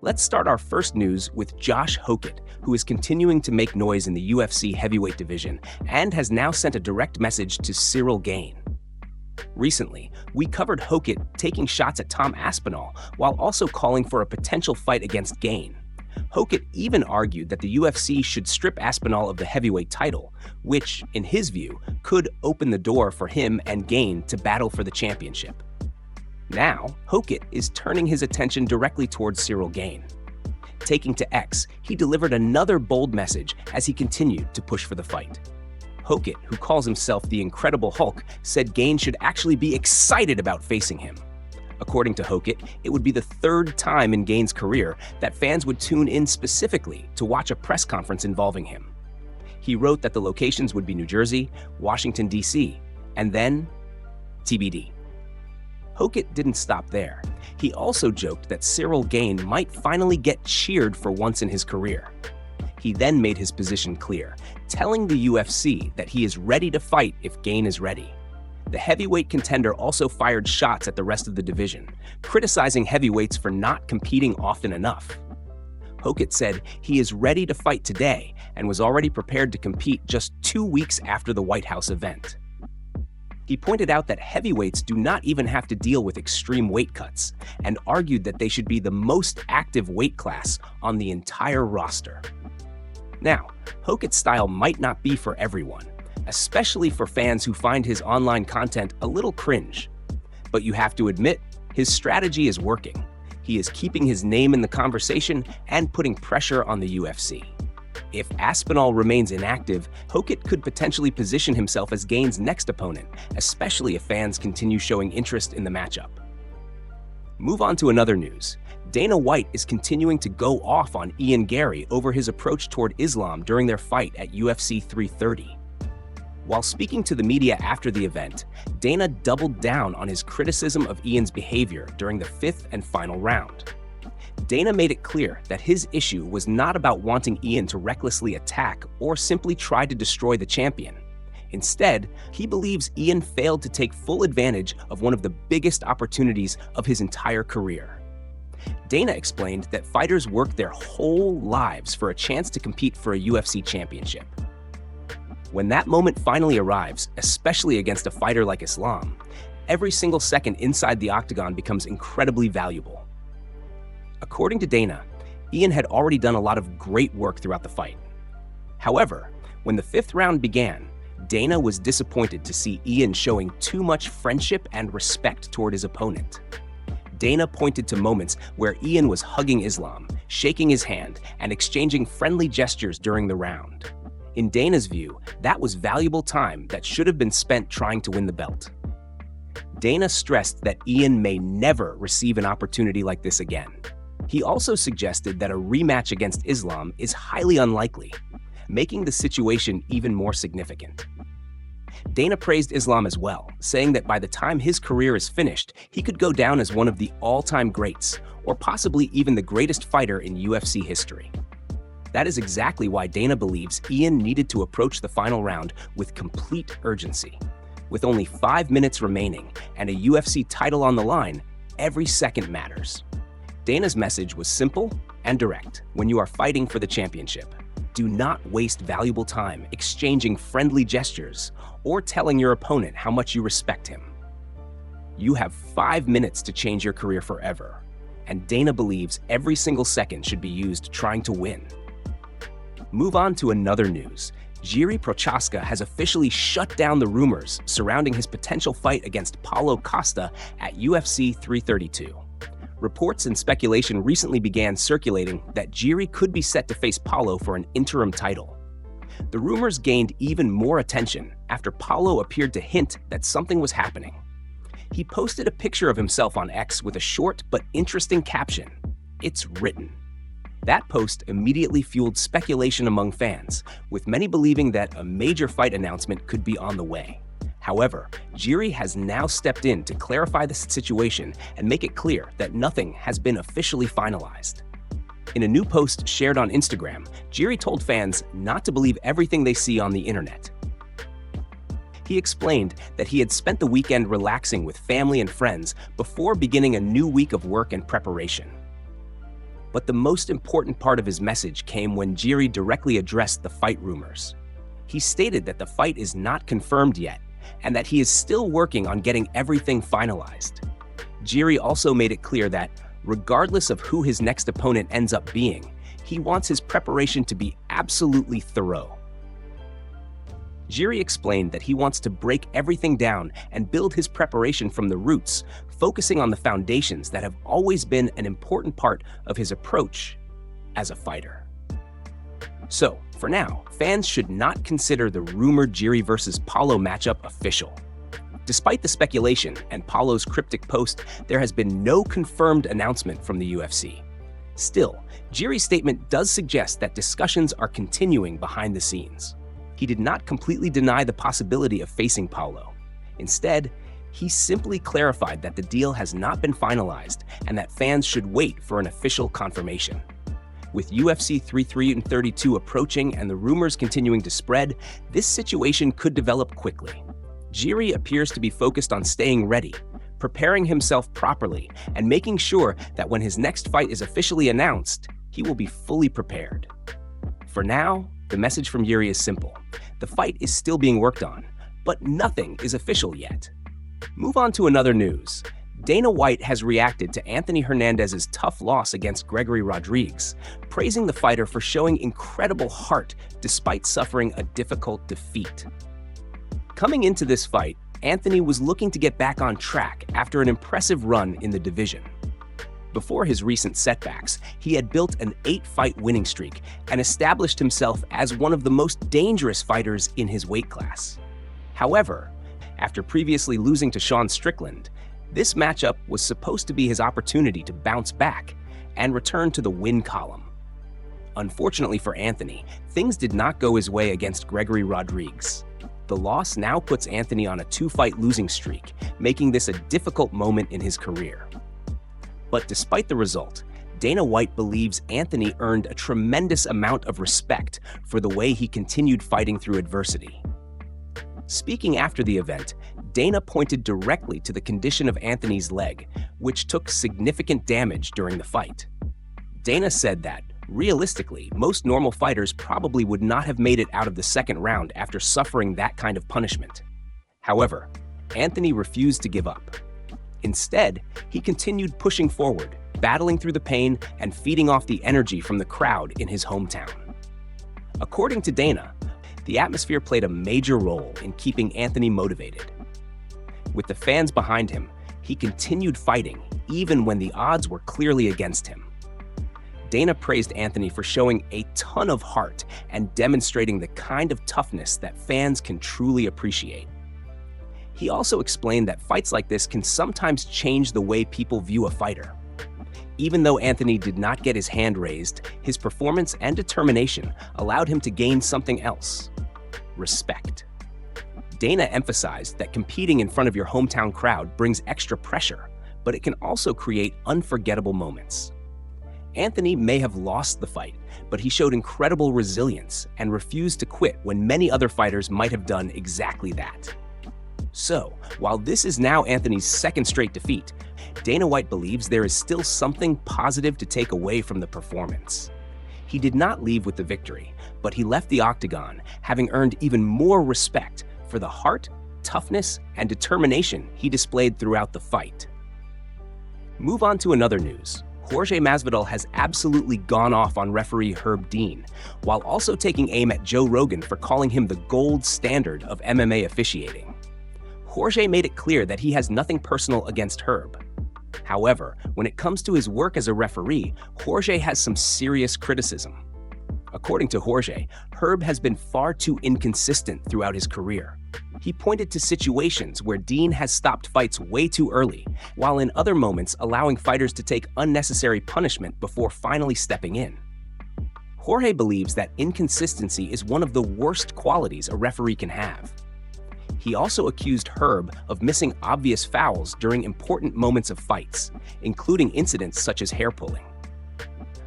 Let's start our first news with Josh Hokit, who is continuing to make noise in the UFC heavyweight division and has now sent a direct message to Ciryl Gane. Recently, we covered Hokit taking shots at Tom Aspinall while also calling for a potential fight against Gane. Hokit even argued that the UFC should strip Aspinall of the heavyweight title, which, in his view, could open the door for him and Gane to battle for the championship. Now, Hokit is turning his attention directly towards Ciryl Gane. Taking to X, he delivered another bold message as he continued to push for the fight. Hokit, who calls himself the Incredible Hulk, said Gane should actually be excited about facing him. According to Hokit, it would be the third time in Gane's career that fans would tune in specifically to watch a press conference involving him. He wrote that the locations would be New Jersey, Washington, D.C., and then TBD. Hokit didn't stop there. He also joked that Ciryl Gane might finally get cheered for once in his career. He then made his position clear, telling the UFC that he is ready to fight if Gane is ready. The heavyweight contender also fired shots at the rest of the division, criticizing heavyweights for not competing often enough. Hokit said he is ready to fight today and was already prepared to compete just 2 weeks after the White House event. He pointed out that heavyweights do not even have to deal with extreme weight cuts and argued that they should be the most active weight class on the entire roster. Now, Hokit's style might not be for everyone, especially for fans who find his online content a little cringe. But you have to admit, his strategy is working. He is keeping his name in the conversation and putting pressure on the UFC. If Aspinall remains inactive, Hokit could potentially position himself as Gane's next opponent, especially if fans continue showing interest in the matchup. Move on to another news. Dana White is continuing to go off on Ian Garry over his approach toward Islam during their fight at UFC 330. While speaking to the media after the event, Dana doubled down on his criticism of Ian's behavior during the fifth and final round. Dana made it clear that his issue was not about wanting Ian to recklessly attack or simply try to destroy the champion. Instead, he believes Ian failed to take full advantage of one of the biggest opportunities of his entire career. Dana explained that fighters work their whole lives for a chance to compete for a UFC championship. When that moment finally arrives, especially against a fighter like Islam, every single second inside the octagon becomes incredibly valuable. According to Dana, Ian had already done a lot of great work throughout the fight. However, when the fifth round began, Dana was disappointed to see Ian showing too much friendship and respect toward his opponent. Dana pointed to moments where Ian was hugging Islam, shaking his hand, and exchanging friendly gestures during the round. In Dana's view, that was valuable time that should have been spent trying to win the belt. Dana stressed that Ian may never receive an opportunity like this again. He also suggested that a rematch against Islam is highly unlikely, making the situation even more significant. Dana praised Islam as well, saying that by the time his career is finished, he could go down as one of the all-time greats, or possibly even the greatest fighter in UFC history. That is exactly why Dana believes Ian needed to approach the final round with complete urgency. With only 5 minutes remaining and a UFC title on the line, every second matters. Dana's message was simple and direct. When you are fighting for the championship, do not waste valuable time exchanging friendly gestures or telling your opponent how much you respect him. You have 5 minutes to change your career forever, and Dana believes every single second should be used trying to win. Move on to another news. Garry Prochazka has officially shut down the rumors surrounding his potential fight against Paulo Costa at UFC 332. Reports and speculation recently began circulating that Garry could be set to face Paulo for an interim title. The rumors gained even more attention after Paulo appeared to hint that something was happening. He posted a picture of himself on X with a short but interesting caption, "It's written." That post immediately fueled speculation among fans, with many believing that a major fight announcement could be on the way. However, Garry has now stepped in to clarify the situation and make it clear that nothing has been officially finalized. In a new post shared on Instagram, Garry told fans not to believe everything they see on the internet. He explained that he had spent the weekend relaxing with family and friends before beginning a new week of work and preparation. But the most important part of his message came when Garry directly addressed the fight rumors. He stated that the fight is not confirmed yet, and that he is still working on getting everything finalized. Garry also made it clear that, regardless of who his next opponent ends up being, he wants his preparation to be absolutely thorough. Garry explained that he wants to break everything down and build his preparation from the roots, focusing on the foundations that have always been an important part of his approach as a fighter. So, for now, fans should not consider the rumored Garry versus Paulo matchup official. Despite the speculation and Paulo's cryptic post, there has been no confirmed announcement from the UFC. Still, Garry's statement does suggest that discussions are continuing behind the scenes. He did not completely deny the possibility of facing Paulo. Instead, he simply clarified that the deal has not been finalized and that fans should wait for an official confirmation. With UFC 332 approaching and the rumors continuing to spread, this situation could develop quickly. Garry appears to be focused on staying ready, preparing himself properly, and making sure that when his next fight is officially announced, he will be fully prepared. For now, the message from Garry is simple. The fight is still being worked on, but nothing is official yet. Move on to another news. Dana White has reacted to Anthony Hernandez's tough loss against Gregory Rodriguez, praising the fighter for showing incredible heart despite suffering a difficult defeat. Coming into this fight, Anthony was looking to get back on track after an impressive run in the division. Before his recent setbacks, he had built an 8-fight winning streak and established himself as one of the most dangerous fighters in his weight class. However, after previously losing to Sean Strickland, this matchup was supposed to be his opportunity to bounce back and return to the win column. Unfortunately for Anthony, things did not go his way against Gregory Rodriguez. The loss now puts Anthony on a 2-fight losing streak, making this a difficult moment in his career. But despite the result, Dana White believes Anthony earned a tremendous amount of respect for the way he continued fighting through adversity. Speaking after the event, Dana pointed directly to the condition of Anthony's leg, which took significant damage during the fight. Dana said that, realistically, most normal fighters probably would not have made it out of the second round after suffering that kind of punishment. However, Anthony refused to give up. Instead, he continued pushing forward, battling through the pain and feeding off the energy from the crowd in his hometown. According to Dana, the atmosphere played a major role in keeping Anthony motivated. With the fans behind him, he continued fighting even when the odds were clearly against him. Dana praised Anthony for showing a ton of heart and demonstrating the kind of toughness that fans can truly appreciate. He also explained that fights like this can sometimes change the way people view a fighter. Even though Anthony did not get his hand raised, his performance and determination allowed him to gain something else: respect. Dana emphasized that competing in front of your hometown crowd brings extra pressure, but it can also create unforgettable moments. Anthony may have lost the fight, but he showed incredible resilience and refused to quit when many other fighters might have done exactly that. So, while this is now Anthony's second straight defeat, Dana White believes there is still something positive to take away from the performance. He did not leave with the victory, but he left the octagon having earned even more respect for the heart, toughness, and determination he displayed throughout the fight. Move on to another news. Jorge Masvidal has absolutely gone off on referee Herb Dean, while also taking aim at Joe Rogan for calling him the gold standard of MMA officiating. Jorge made it clear that he has nothing personal against Herb. However, when it comes to his work as a referee, Jorge has some serious criticism. According to Jorge, Herb has been far too inconsistent throughout his career. He pointed to situations where Dean has stopped fights way too early, while in other moments allowing fighters to take unnecessary punishment before finally stepping in. Jorge believes that inconsistency is one of the worst qualities a referee can have. He also accused Herb of missing obvious fouls during important moments of fights, including incidents such as hair pulling.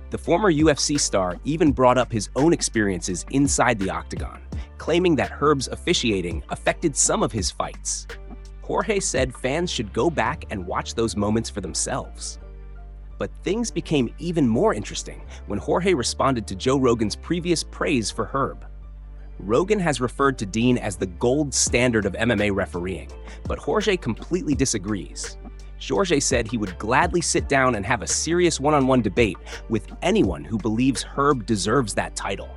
The former UFC star even brought up his own experiences inside the octagon, claiming that Herb's officiating affected some of his fights. Jorge said fans should go back and watch those moments for themselves. But things became even more interesting when Jorge responded to Joe Rogan's previous praise for Herb. Rogan has referred to Dean as the gold standard of MMA refereeing, but Jorge completely disagrees. Jorge said he would gladly sit down and have a serious one-on-one debate with anyone who believes Herb deserves that title.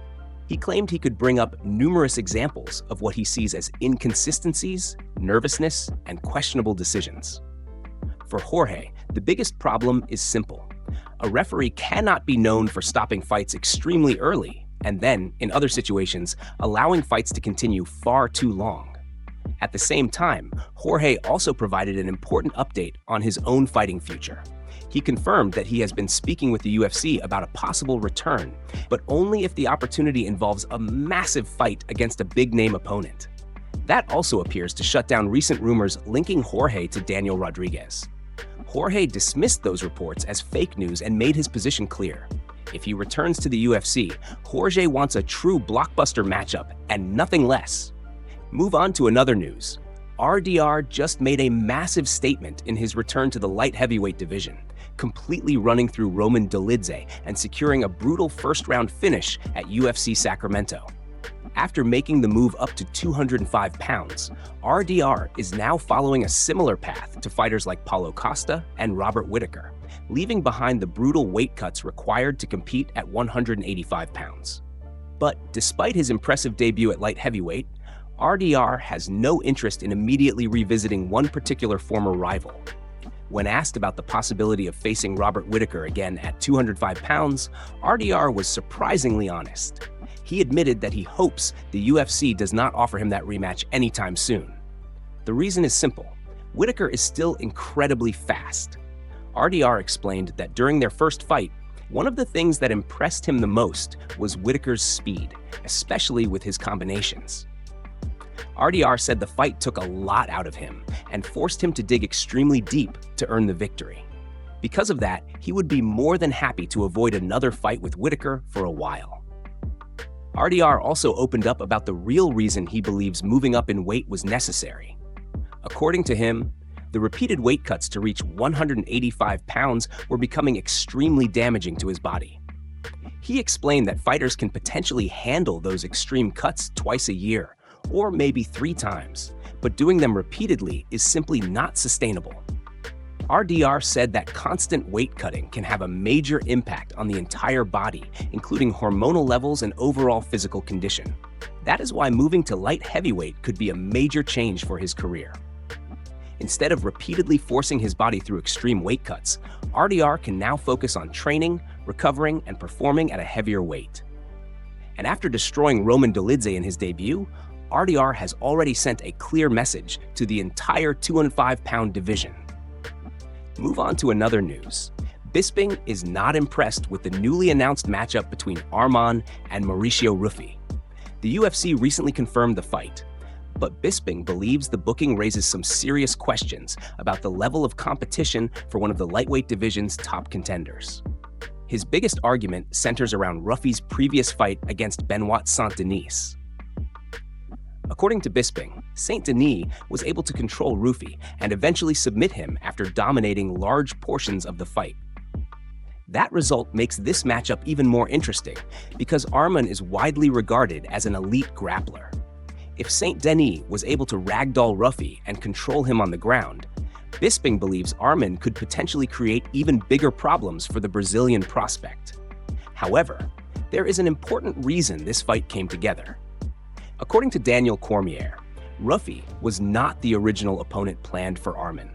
He claimed he could bring up numerous examples of what he sees as inconsistencies, nervousness, and questionable decisions. For Jorge, the biggest problem is simple. A referee cannot be known for stopping fights extremely early and then, in other situations, allowing fights to continue far too long. At the same time, Jorge also provided an important update on his own fighting future. He confirmed that he has been speaking with the UFC about a possible return, but only if the opportunity involves a massive fight against a big-name opponent. That also appears to shut down recent rumors linking Jorge to Daniel Rodriguez. Jorge dismissed those reports as fake news and made his position clear. If he returns to the UFC, Jorge wants a true blockbuster matchup and nothing less. Move on to another news. RDR just made a massive statement in his return to the light heavyweight division, completely running through Roman Dolidze and securing a brutal first-round finish at UFC Sacramento. After making the move up to 205 pounds, RDR is now following a similar path to fighters like Paulo Costa and Robert Whittaker, leaving behind the brutal weight cuts required to compete at 185 pounds. But despite his impressive debut at light heavyweight, RDR has no interest in immediately revisiting one particular former rival. When asked about the possibility of facing Robert Whittaker again at 205 pounds, RDR was surprisingly honest. He admitted that he hopes the UFC does not offer him that rematch anytime soon. The reason is simple. Whittaker is still incredibly fast. RDR explained that during their first fight, one of the things that impressed him the most was Whittaker's speed, especially with his combinations. RDR said the fight took a lot out of him and forced him to dig extremely deep to earn the victory. Because of that, he would be more than happy to avoid another fight with Whittaker for a while. RDR also opened up about the real reason he believes moving up in weight was necessary. According to him, the repeated weight cuts to reach 185 pounds were becoming extremely damaging to his body. He explained that fighters can potentially handle those extreme cuts twice a year, or maybe 3 times, but doing them repeatedly is simply not sustainable. RDR said that constant weight cutting can have a major impact on the entire body, including hormonal levels and overall physical condition. That is why moving to light heavyweight could be a major change for his career. Instead of repeatedly forcing his body through extreme weight cuts, RDR can now focus on training, recovering, and performing at a heavier weight. And after destroying Roman Dolidze in his debut, RDR has already sent a clear message to the entire 205-pound division. Move on to another news. Bisping is not impressed with the newly announced matchup between Arman and Mauricio Ruffy. The UFC recently confirmed the fight, but Bisping believes the booking raises some serious questions about the level of competition for one of the lightweight division's top contenders. His biggest argument centers around Ruffy's previous fight against Benoit Saint-Denis. According to Bisping, Saint-Denis was able to control Ruffy and eventually submit him after dominating large portions of the fight. That result makes this matchup even more interesting because Arman is widely regarded as an elite grappler. If Saint-Denis was able to ragdoll Ruffy and control him on the ground, Bisping believes Arman could potentially create even bigger problems for the Brazilian prospect. However, there is an important reason this fight came together. According to Daniel Cormier, Ruffy was not the original opponent planned for Arman.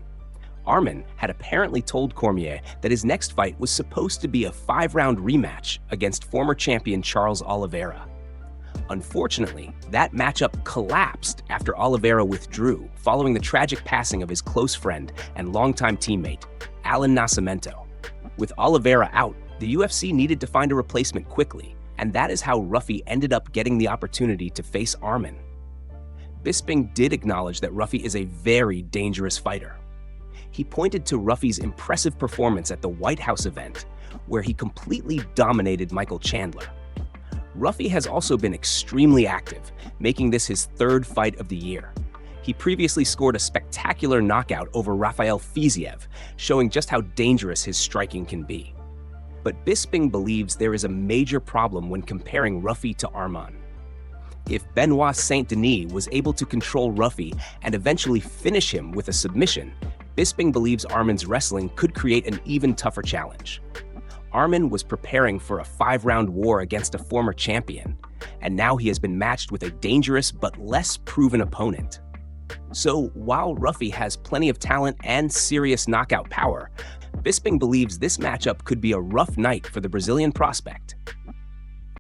Arman had apparently told Cormier that his next fight was supposed to be a 5-round rematch against former champion Charles Oliveira. Unfortunately, that matchup collapsed after Oliveira withdrew following the tragic passing of his close friend and longtime teammate, Alan Nascimento. With Oliveira out, the UFC needed to find a replacement quickly, and that is how Ruffy ended up getting the opportunity to face Arman. Bisping did acknowledge that Ruffy is a very dangerous fighter. He pointed to Ruffy's impressive performance at the White House event, where he completely dominated Michael Chandler. Ruffy has also been extremely active, making this his 3rd fight of the year. He previously scored a spectacular knockout over Rafael Fiziev, showing just how dangerous his striking can be. But Bisping believes there is a major problem when comparing Ruffy to Arman. If Benoit Saint-Denis was able to control Ruffy and eventually finish him with a submission, Bisping believes Arman's wrestling could create an even tougher challenge. Arman was preparing for a 5-round war against a former champion, and now he has been matched with a dangerous but less proven opponent. So while Ruffy has plenty of talent and serious knockout power, Bisping believes this matchup could be a rough night for the Brazilian prospect.